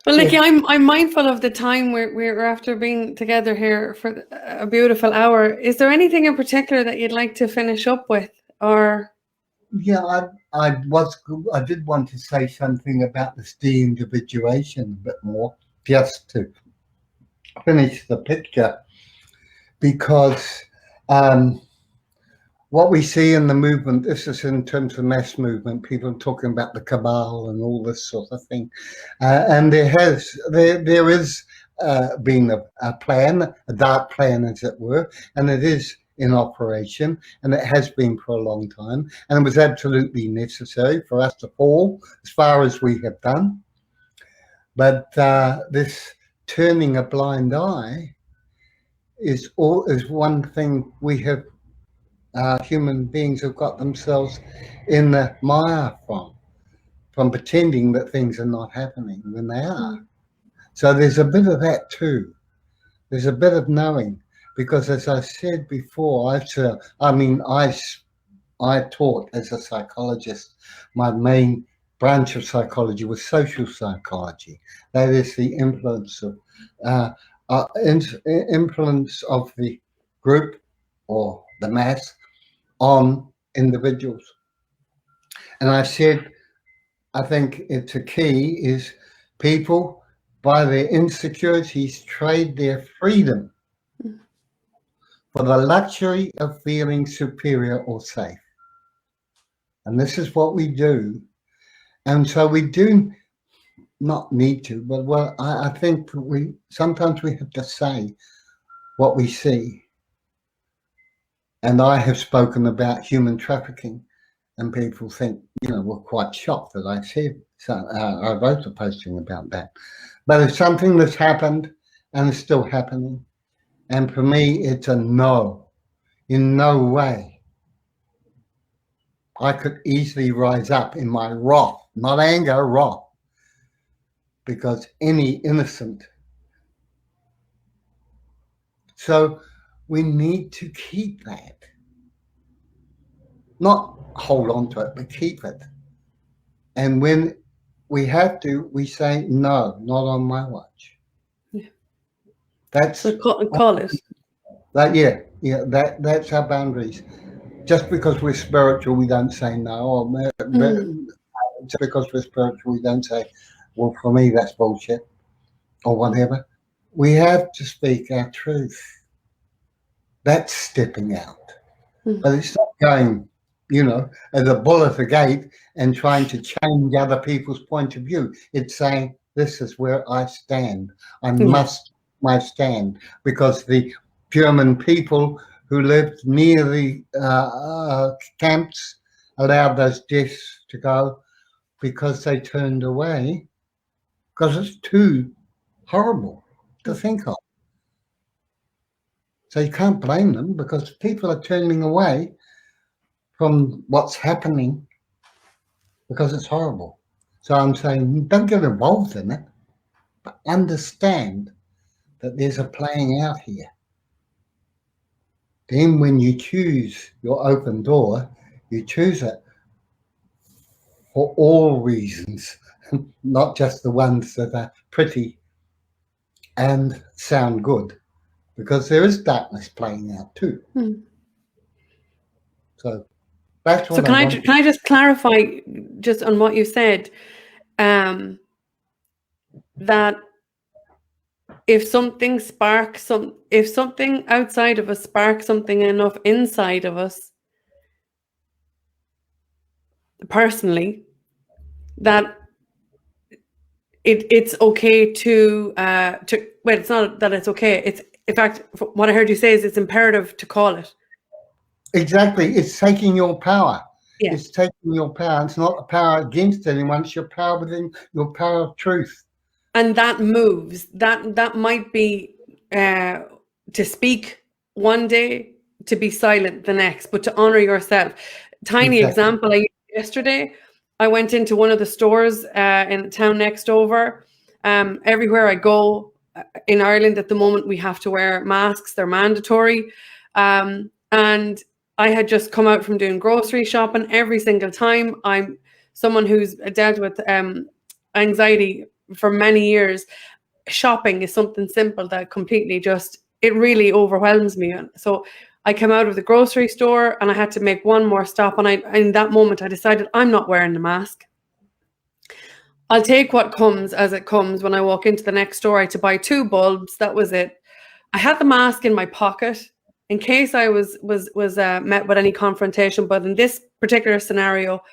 Well, Nicky, I'm mindful of the time we're after being together here for a beautiful hour. Is there anything in particular that you'd like to finish up with, or? Yeah, I did want to say something about this de-individuation a bit more, just to finish the picture, because what we see in the movement, this is in terms of mass movement, people are talking about the cabal and all this sort of thing, and there is been a plan, a dark plan as it were, and it is in operation, and it has been for a long time, and it was absolutely necessary for us to fall as far as we have done. But this turning a blind eye is one thing we have. Human beings have got themselves in the mire from pretending that things are not happening when they are. So there's a bit of that too. There's a bit of knowing, because as I said before, I taught as a psychologist. My main branch of psychology was social psychology. That is the influence of the group or the mass on individuals. And I said, I think it's a key is people, by their insecurities, trade their freedom for the luxury of feeling superior or safe. And this is what we do. And so we do not need to, but I think sometimes we have to say what we see. And I have spoken about human trafficking, and people think, were quite shocked that I said so. I wrote a posting about that. But it's something that's happened and is still happening. And for me, it's a no. In no way. I could easily rise up in my wrath, not anger, wrath, because any innocent. So we need to keep that. Not hold on to it, but keep it. And when we have to, we say, no, not on my watch. Yeah. That's so call it. That's our boundaries. Just because we're spiritual, we don't say no. Or just because we're spiritual, we don't say, well, for me, that's bullshit or whatever. We have to speak our truth. That's stepping out. But it's not going, as a bull at the gate and trying to change other people's point of view. It's saying, this is where I stand. I must my stand, because the German people who lived near the camps, allowed those deaths to go because they turned away, because it's too horrible to think of. So you can't blame them, because people are turning away from what's happening because it's horrible. So I'm saying, don't get involved in it, but understand that there's a playing out here. Then when you choose your open door, you choose it for all reasons, not just the ones that are pretty and sound good, because there is darkness playing out too. So that's what So can I just clarify just on what you said, that if something sparks if something outside of us sparks something enough inside of us, personally, that it's okay to well, it's not that it's okay. It's, in fact, what I heard you say is it's imperative to call it. Exactly. It's taking your power. Yeah. It's taking your power. It's not a power against anyone. It's your power within your power of truth. And that moves. That might be to speak one day, to be silent the next, but to honor yourself. Tiny example I used yesterday. I went into one of the stores in the town next over. Everywhere I go in Ireland at the moment, we have to wear masks. They're mandatory. And I had just come out from doing grocery shopping. Every single time, I'm someone who's dealt with anxiety for many years. Shopping is something simple that completely just, it really overwhelms me. So I came out of the grocery store and I had to make one more stop. And in that moment, I decided I'm not wearing the mask. I'll take what comes as it comes. When I walk into the next store, I had to buy 2 bulbs. That was it. I had the mask in my pocket in case I was met with any confrontation. But in this particular scenario,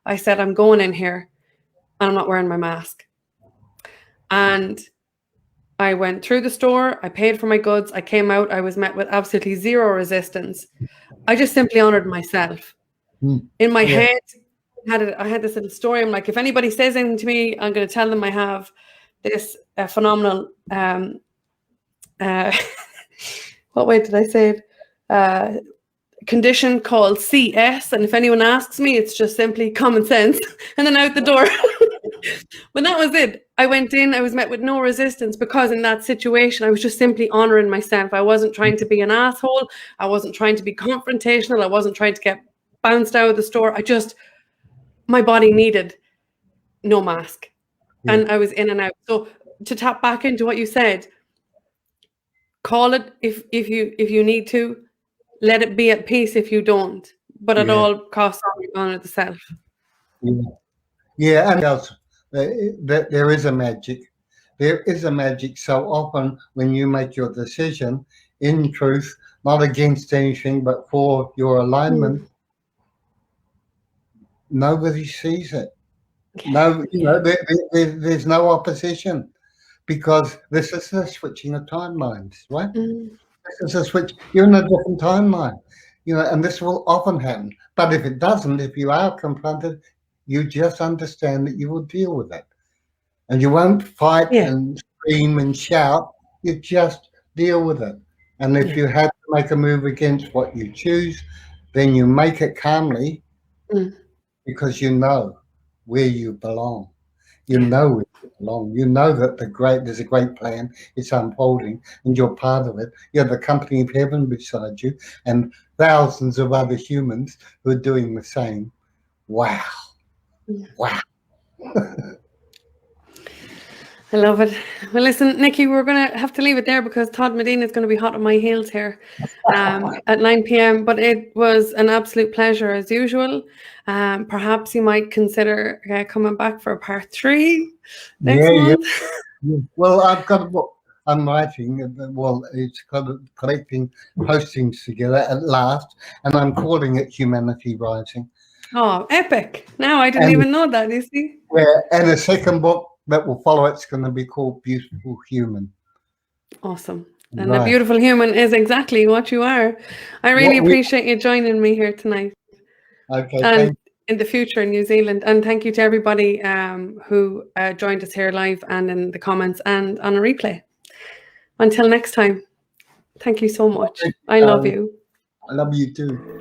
I said, I'm going in here and I'm not wearing my mask. And I went through the store, I paid for my goods, I came out, I was met with absolutely zero resistance. I just simply honored myself. In my head, I had this little story. I'm like, if anybody says anything to me, I'm going to tell them I have this phenomenal, what way did I say it? Condition called CS. And if anyone asks me, it's just simply common sense. And then out the door. But that was it. I went in, I was met with no resistance, because in that situation, I was just simply honoring myself. I wasn't trying to be an asshole. I wasn't trying to be confrontational. I wasn't trying to get bounced out of the store. My body needed no mask. And I was in and out. So to tap back into what you said, call it if you need to. Let it be at peace if you don't. But at all costs, honor the self. Yeah, and else, there is a magic. There is a magic so often when you make your decision in truth, not against anything, but for your alignment. Nobody sees it. No, there's no opposition, because this is the switching of timelines, right? This is a switch. You're in a different timeline, and this will often happen. But if it doesn't, if you are confronted, you just understand that you will deal with it. And you won't fight and scream and shout. You just deal with it. And if you have to make a move against what you choose, then you make it calmly, because you know where you belong. You know where you belong. You know that there's a great plan. It's unfolding, and you're part of it. You have the company of heaven beside you, and thousands of other humans who are doing the same. Wow. Wow. I love it. Well, listen, Nicky, we're going to have to leave it there, because Todd Medina is going to be hot on my heels here at 9 p.m. But it was an absolute pleasure as usual. Perhaps you might consider coming back for part 3 next month. Yeah. Well, I've got a book I'm writing. Well, it's collecting postings together at last, and I'm calling it Humanity Rising. Oh, epic. Now I didn't even know that, you see. Yeah, and a second book that will follow it's going to be called Beautiful Human. Awesome. And a beautiful human is exactly what you are. I really appreciate you joining me here tonight. Okay, in the future in New Zealand. And thank you to everybody who joined us here live and in the comments and on a replay. Until next time, thank you so much. I love you. I love you too.